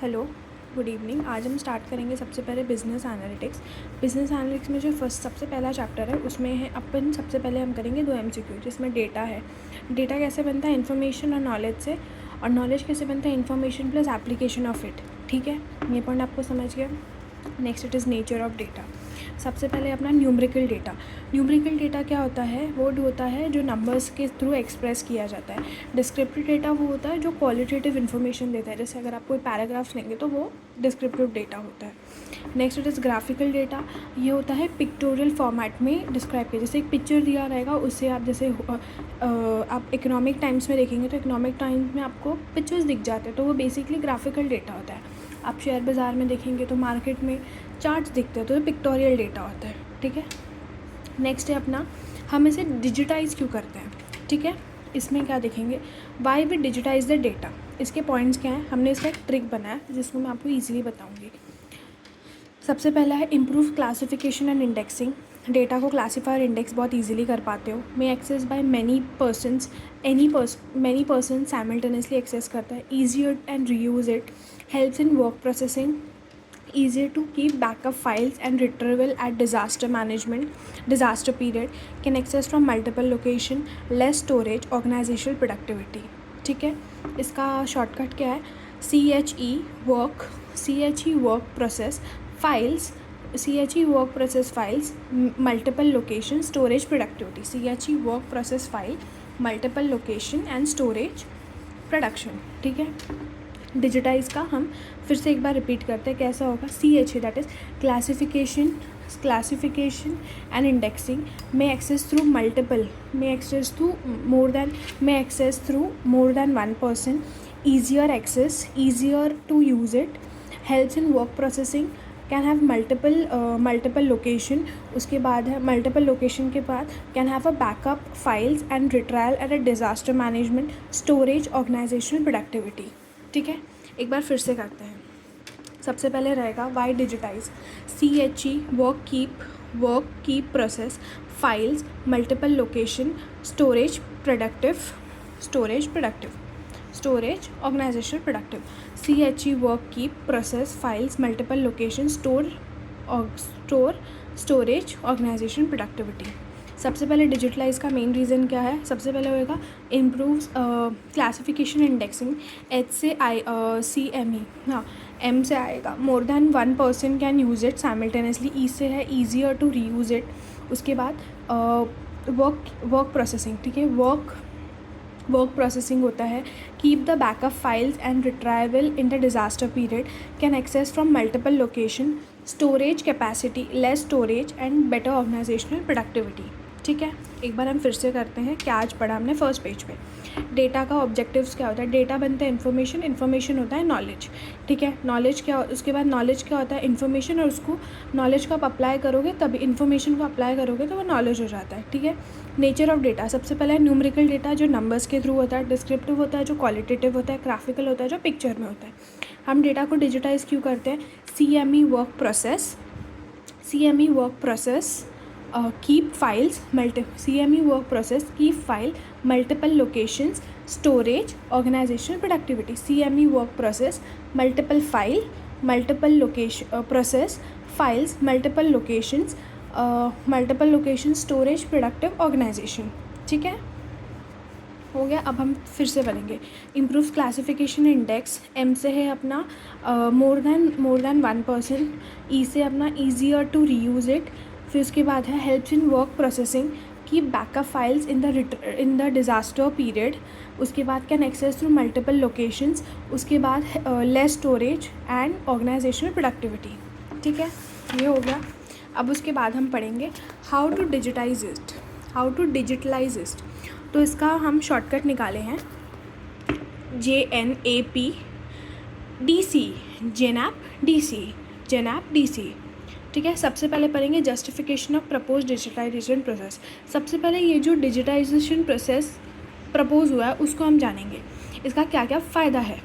Hello, good evening. आज हम start करेंगे सबसे पहले बिज़नेस एनालिटिक्स। बिज़नेस एनालिटिक्स में जो सबसे पहला चैप्टर है उसमें है अपन सबसे पहले हम करेंगे 2 MCQ जिसमें डेटा है। डेटा कैसे बनता है? इन्फॉर्मेशन और नॉलेज से, और नॉलेज कैसे बनता है? Information plus application of it. ठीक है, ये पॉइंट आपको समझ गया। Next it is nature of data. सबसे पहले अपना न्यूमेरिकल डेटा। न्यूमेरिकल डेटा क्या होता है? वो होता है जो नंबर्स के थ्रू एक्सप्रेस किया जाता है। डिस्क्रिप्टिव डेटा वो होता है जो क्वालिटेटिव इन्फॉर्मेशन देता है। जैसे अगर आप कोई पैराग्राफ्स लेंगे तो वो डिस्क्रिप्टिव डेटा होता है। Next it is graphical data. ये होता है पिक्टोरियल फॉर्मेट में डिस्क्राइब किया। जैसे एक पिक्चर दिया रहेगा, उससे आप जैसे आप इकोनॉमिक टाइम्स में देखेंगे तो इकोनॉमिक टाइम्स में आपको पिक्चर्स दिख जाते हैं, तो वो बेसिकली ग्राफिकल डेटा होता है। आप शेयर बाज़ार में देखेंगे तो मार्केट में चार्ट्स दिखते हैं, तो ये पिक्टोरियल डेटा होता है। ठीक है, नेक्स्ट है अपना, हम इसे डिजिटाइज़ क्यों करते हैं? ठीक है, इसमें क्या देखेंगे, why we digitise the data. इसके पॉइंट्स क्या हैं? हमने इसका एक ट्रिक बनाया जिसको मैं आपको ईजिली बताऊंगी। सबसे पहला है improve classification and indexing. Data को क्लासीफाई और इंडेक्स बहुत ईजिली कर पाते हो। May access by many persons, many person simultaneously access करता है। Easier and reuse it, helps in work processing, easier to keep backup files and retrieval at disaster period, can access from multiple location, less storage, organizational productivity। ठीक है, इसका shortcut क्या है? CHE work process files, CHE work process files, multiple location, storage productivity. CHE work process file, multiple location and storage production. ठीक है, digitise का हम फिर से एक बार रिपीट करते हैं, कैसा होगा? CHE that is classification and indexing, may access through more than one person, easier access, easier to use it, helps in work processing, can have multiple location. उसके बाद है मल्टीपल लोकेशन के बाद can have a backup files and retrieval at a disaster management, storage, organisational productivity. ठीक है, एक बार फिर से करते हैं। सबसे पहले रहेगा why digitise. CHE work keep process files, multiple location, storage organisational productive. CHE work keep process files, multiple location, storage organisation productivity. सबसे पहले डिजिटलाइज का मेन रीज़न क्या है? सबसे पहले होएगा इम्प्रूव क्लासिफिकेशन इंडेक्सिंग। H से CME, हाँ, M से आएगा मोर than one person can use it simultaneously. E से है ईजियर टू रीयूज़ इट। उसके बाद वर्क प्रोसेसिंग। ठीक है, वर्क प्रोसेसिंग होता है keep the backup files and retrieval in the disaster period, can access from multiple location, storage capacity, less storage and better organisational productivity. ठीक है, एक बार हम फिर से करते हैं क्या आज पढ़ा हमने फर्स्ट पेज पे। डेटा का ऑब्जेक्टिव्स क्या होता है? डेटा बनता है इन्फॉर्मेशन होता है नॉलेज। ठीक है, नॉलेज क्या, उसके बाद नॉलेज क्या होता है? इन्फॉर्मेशन, और उसको नॉलेज को आप अप्लाई करोगे तभी, इन्फॉर्मेशन को अप्लाई करोगे तो वो नॉलेज हो जाता है। ठीक है, नेचर ऑफ डेटा। सबसे पहले न्यूमेरिकल डेटा जो नंबर्स के थ्रू होता है, डिस्क्रिप्टिव होता है जो क्वालिटेटिव होता है, ग्राफिकल होता है जो पिक्चर में होता है। हम डेटा को डिजिटाइज क्यों करते हैं? CME work process keep file, multiple locations, storage, organizational productivity। CME work process, multiple location process files, multiple locations, storage, productive, organization। ठीक है, हो गया। अब हम फिर से बनेंगे। Improve classification index. M से है अपना मोर देन वन पर्सन। E से अपना ईजियर टू रीयूज़ इट। फिर उसके बाद है helps in work processing, keep backup files in the disaster period. उसके बाद can access through multiple locations. उसके बाद less storage and organisational productivity. ठीक है, ये हो गया। अब उसके बाद हम पढ़ेंगे हाउ टू डिजिटलाइज इट। तो इसका हम शॉर्टकट निकाले हैं JNAP DC। ठीक है, सबसे पहले पढ़ेंगे justification of propose digitisation process. सबसे पहले ये जो डिजिटाइजेशन प्रोसेस प्रपोज हुआ है उसको हम जानेंगे, इसका क्या क्या फ़ायदा है।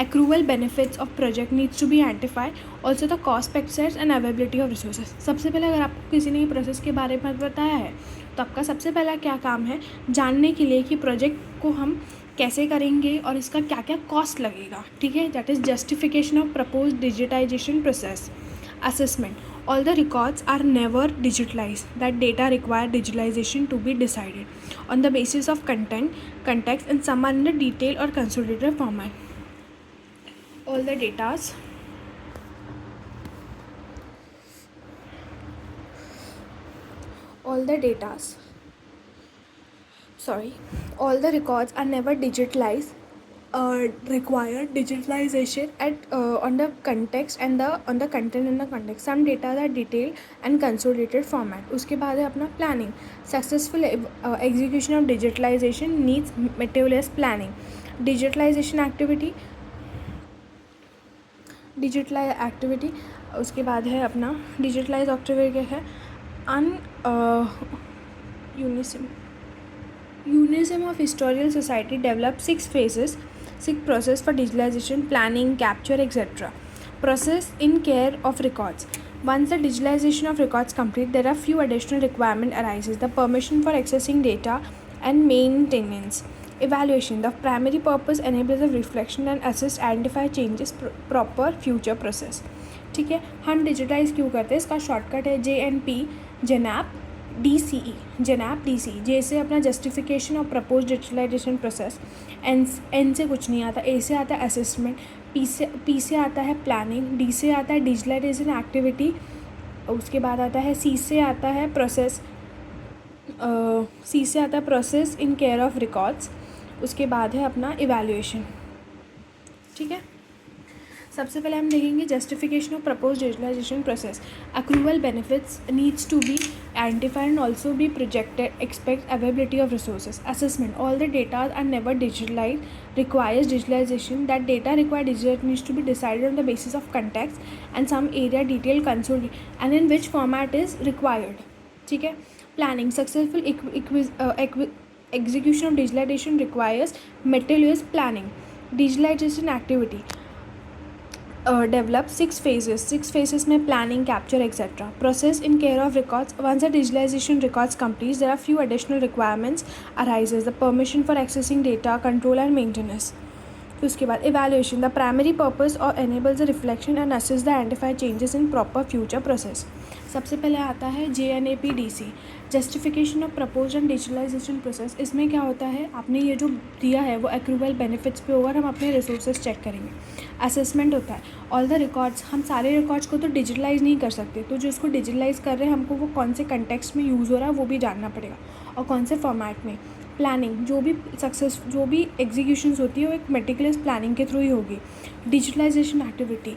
Accrual benefits of project needs to be identify, also the cost access and availability of resources. सबसे पहले अगर आपको किसी ने ये प्रोसेस के बारे में बताया है तो आपका सबसे पहला क्या काम है? जानने के लिए कि प्रोजेक्ट को हम कैसे करेंगे और इसका क्या क्या कॉस्ट लगेगा, ठीक है। That is justification of propose digitisation process. Assessment, all the records are never digitalized. That data require digitalization to be decided on the basis of content, context, and some are in a detailed or consolidated format. All the datas all the records are never digitalized, require digitalization at on the context and the on the content and the context. Some data are detailed and consolidated format. उसके बाद है अपना planning. Successful execution of digitalization needs meticulous planning. digitalization activity उसके बाद है अपना digitalize activity है UNISM of Historical Society developed 6 phases, 6 process for digitalization: planning, capture, etc. Process in care of records. Once the digitalization of records complete, there are few additional requirement arises: the permission for accessing data and maintenance. Evaluation. The primary purpose enables a reflection and assist identify changes proper future process. ठीक है, हम digitise क्यों करते हैं, इसका shortcut है JNP, JNAP DCE, JNAP DCE। जे से अपना जस्टिफिकेशन और प्रपोज डिजिटलाइजेशन प्रोसेस, N से कुछ नहीं आता, A से आता है असेसमेंट, P से आता है प्लानिंग, D से आता है डिजिटलाइजेशन एक्टिविटी, उसके बाद आता है C से आता है प्रोसेस, C से आता है process in care of records, उसके बाद है अपना इवैल्यूएशन। ठीक है, सबसे पहले हम देखेंगे justification of propose digitalisation process. Accrual benefits needs to be identified and also be projected, expect availability of resources. Assessment, all the data are never digitalise, requires digitalisation. That data require digital needs to be decided on the basis of context and some area detail console and in which format is required. ठीक है, planning, successful execution of digitalization requires meticulous planning. Digitalization activity develop 6 phases. 6 phases में planning, capture, etc. Process in care of records. Once the digitalization records complete, there are few additional requirements arises: the permission for accessing data, control and maintenance. फिर उसके बाद evaluation. The primary purpose or enables the reflection and assist the identified changes in proper future process. सबसे पहले आता है JNAP DC, justification of propose and digitalisation process. इसमें क्या होता है, आपने ये जो दिया है वो एक्रूवल बेनिफिट्स पे होगा, हम अपने रिसोर्सेज चेक करेंगे। असेसमेंट होता है, ऑल द रिकॉर्ड्स, हम सारे रिकॉर्ड्स को तो डिजिटलाइज नहीं कर सकते, तो जो इसको डिजिटलाइज कर रहे हैं हमको वो कौन से कंटेक्स्ट में यूज़ हो रहा है वो भी जानना पड़ेगा और कौन से फॉर्मेट में। प्लानिंग, जो भी एग्जीक्यूशंस होती है वो एक मेटिकुलस प्लानिंग के थ्रू ही होगी। डिजिटलाइजेशन एक्टिविटी,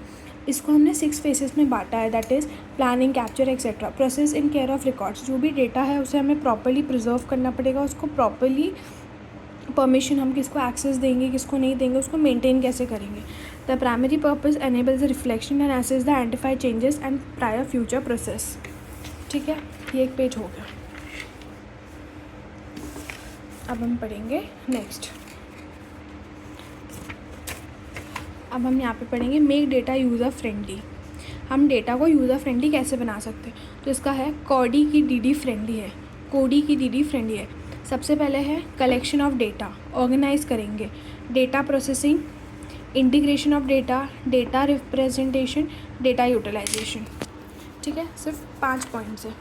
इसको हमने 6 फेसेस में बांटा है, that is planning, capture etcetera. Process in care of records, जो भी डेटा है उसे हमें प्रॉपर्ली प्रिजर्व करना पड़ेगा, उसको प्रॉपर्ली परमिशन हम किसको एक्सेस देंगे किसको नहीं देंगे, उसको मेंटेन कैसे करेंगे। The primary purpose enables the reflection and assess the identified changes and prior future process. ठीक है, ये एक पेज हो गया। अब हम पढ़ेंगे नेक्स्ट। अब हम यहाँ पे पढ़ेंगे मेक डेटा यूज़र फ्रेंडली। हम डेटा को यूज़र फ्रेंडली कैसे बना सकते हैं, तो इसका है कोडी की DD फ्रेंडली है। सबसे पहले है कलेक्शन ऑफ डेटा, ऑर्गेनाइज करेंगे, data processing, integration of data, data representation, data utilisation. ठीक है, सिर्फ 5 पॉइंट्स है।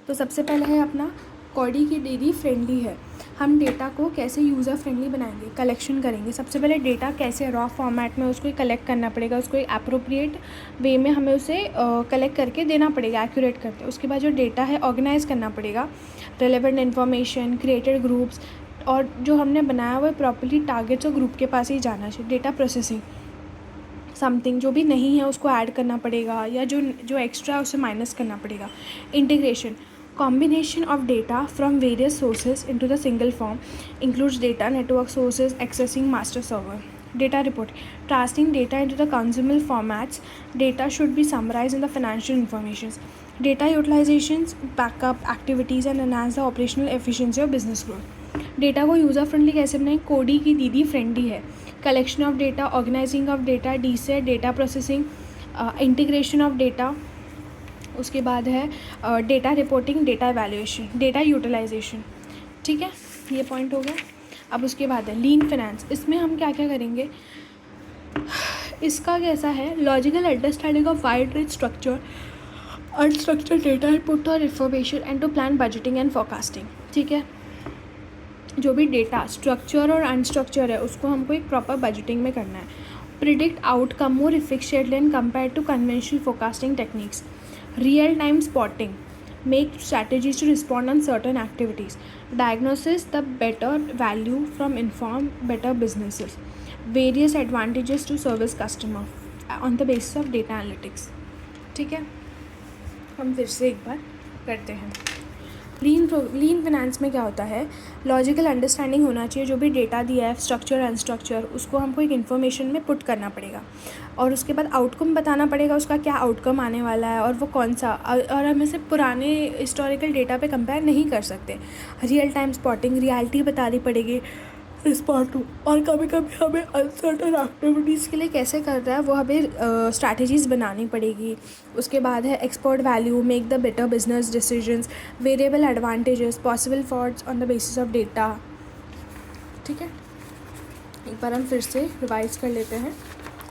तो सबसे पहले है अपना कोडी की DD फ्रेंडली है। हम डेटा को कैसे यूज़र फ्रेंडली बनाएंगे, कलेक्शन करेंगे। सबसे पहले डेटा कैसे रॉ फॉर्मेट में उसको कलेक्ट करना पड़ेगा, उसको एक अप्रोप्रिएट वे में हमें उसे कलेक्ट करके देना पड़ेगा, एक्यूरेट करके। उसके बाद जो डेटा है ऑर्गेनाइज करना पड़ेगा, रेलेवेंट इन्फॉर्मेशन, क्रिएटेड ग्रुप्स, और जो हमने बनाया हुआ है प्रॉपर्ली टारगेट्स और ग्रुप के पास ही जाना चाहिए। डेटा प्रोसेसिंग, समथिंग जो भी नहीं है उसको ऐड करना पड़ेगा या जो एक्स्ट्रा है उसे माइनस करना पड़ेगा। Integration, combination of data from various sources into the single form, includes data network sources accessing master server. Data report, transferring data into the consumable formats. Data should be summarized in the financial information. Data utilizations, backup activities and enhance the operational efficiency of business growth. डेटा को user friendly कैसे बनाएं, कोडी की DD friendly है। Collection of data, organising of data, D से data processing, integration of data, उसके बाद है data reporting, data evaluation, data utilisation. ठीक है, ये पॉइंट हो गया। अब उसके बाद है लीन फाइनेंस। इसमें हम क्या क्या करेंगे, इसका कैसा है, logical understanding of wide range structure unstructured data input और information and to plan budgeting and forecasting. ठीक है, जो भी डेटा स्ट्रक्चर और अनस्ट्रक्चर है उसको हमको एक प्रॉपर बजटिंग में करना है। Predict outcome more efficiently and compare to conventional forecasting techniques. Real time spotting, make strategies to respond on certain activities. Diagnosis the better value from inform better businesses. Various advantages to service customer on the basis of data analytics. ठीक है, हम फिर से एक बार करते हैं। लीन finance में क्या होता है, लॉजिकल अंडरस्टैंडिंग होना चाहिए, जो भी डेटा दिया है स्ट्रक्चर अनस्ट्रक्चर उसको हमको एक इन्फॉर्मेशन में पुट करना पड़ेगा और उसके बाद आउटकम बताना पड़ेगा, उसका क्या आउटकम आने वाला है और वो कौन सा, और हम इसे पुराने हिस्टोरिकल डेटा पे कंपेयर नहीं कर सकते। रियल टाइम स्पॉटिंग, रियलिटी बतानी पड़ेगी रिस्पॉन्ड टू, और कभी कभी हमें अनसर्टन एक्टिविटीज़ के लिए कैसे कर रहा है वो हमें स्ट्रैटेजीज़ बनानी पड़ेगी। उसके बाद है expert value, make the better business decisions, variable advantages, possible faults on the basis of data. ठीक है, एक बार हम फिर से रिवाइज कर लेते हैं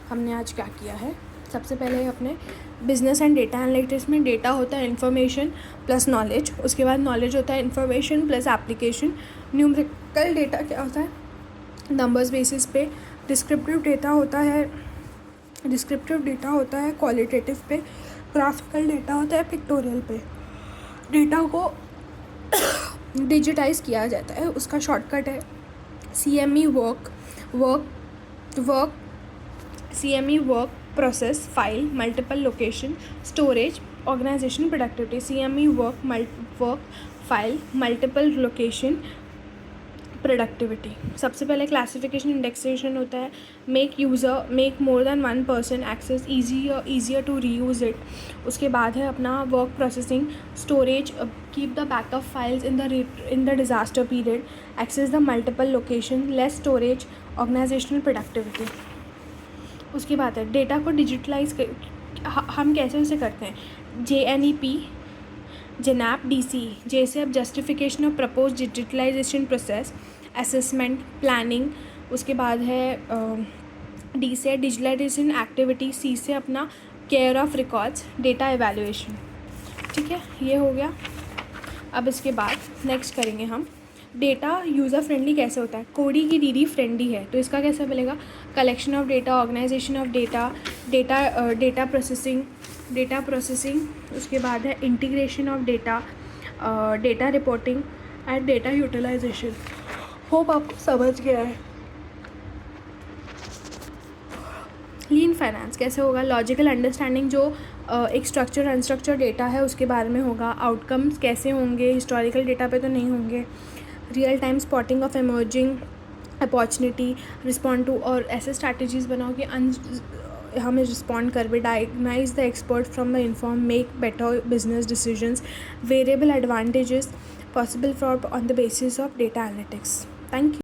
हमने आज क्या किया है। सबसे पहले अपने बिजनेस एंड डेटा एनालिटिक्स में डेटा होता है इन्फॉर्मेशन प्लस नॉलेज, उसके बाद नॉलेज होता है information plus application. Numerical data क्या होता है, नंबर्स बेसिस पे। डिस्क्रिप्टिव डेटा होता है क्वालिटेटिव पे। ग्राफिकल डेटा होता है पिक्टोरियल पे। डेटा को डिजिटाइज किया जाता है, उसका शॉर्टकट है CME work process file multiple location storage organisation productivity. CME work file multiple location productivity. सबसे पहले क्लासिफिकेशन इंडेक्सेशन होता है, make more than one person access easier to reuse it. उसके बाद है अपना work processing, storage, keep the backup files in the disaster period, access the multiple location, less storage, organisational productivity. उसके बाद है data को डिजिटलाइज हम कैसे उसे करते हैं, JNEP, JNAP, DCE। J से अब justification of propose digitalisation process, assessment, planning. उसके बाद है D से डिजिटलाइजेशन एक्टिविटी, C से अपना care of records, data evaluation. ठीक है, ये हो गया। अब इसके बाद नेक्स्ट करेंगे हम डेटा यूज़र फ्रेंडली कैसे होता है। कोडी की DD फ्रेंडली है तो इसका कैसे मिलेगा, collection of data, organisation of data processing. उसके बाद है integration of data reporting and data utilisation. Hope आपको समझ गया है। लीन फाइनेंस कैसे होगा, लॉजिकल अंडरस्टैंडिंग, जो एक स्ट्रक्चर अनस्ट्रक्चर डेटा है उसके बारे में होगा। आउटकम्स कैसे होंगे, हिस्टोरिकल डेटा पे तो नहीं होंगे। Real time spotting of emerging opportunity, respond to, और ऐसे स्ट्रैटेजीज बनाओ कि हमें रिस्पॉन्ड कर, diagnose the expert from the inform, make better business decisions, variable advantages, possible fraud on the basis of data analytics. Thank you.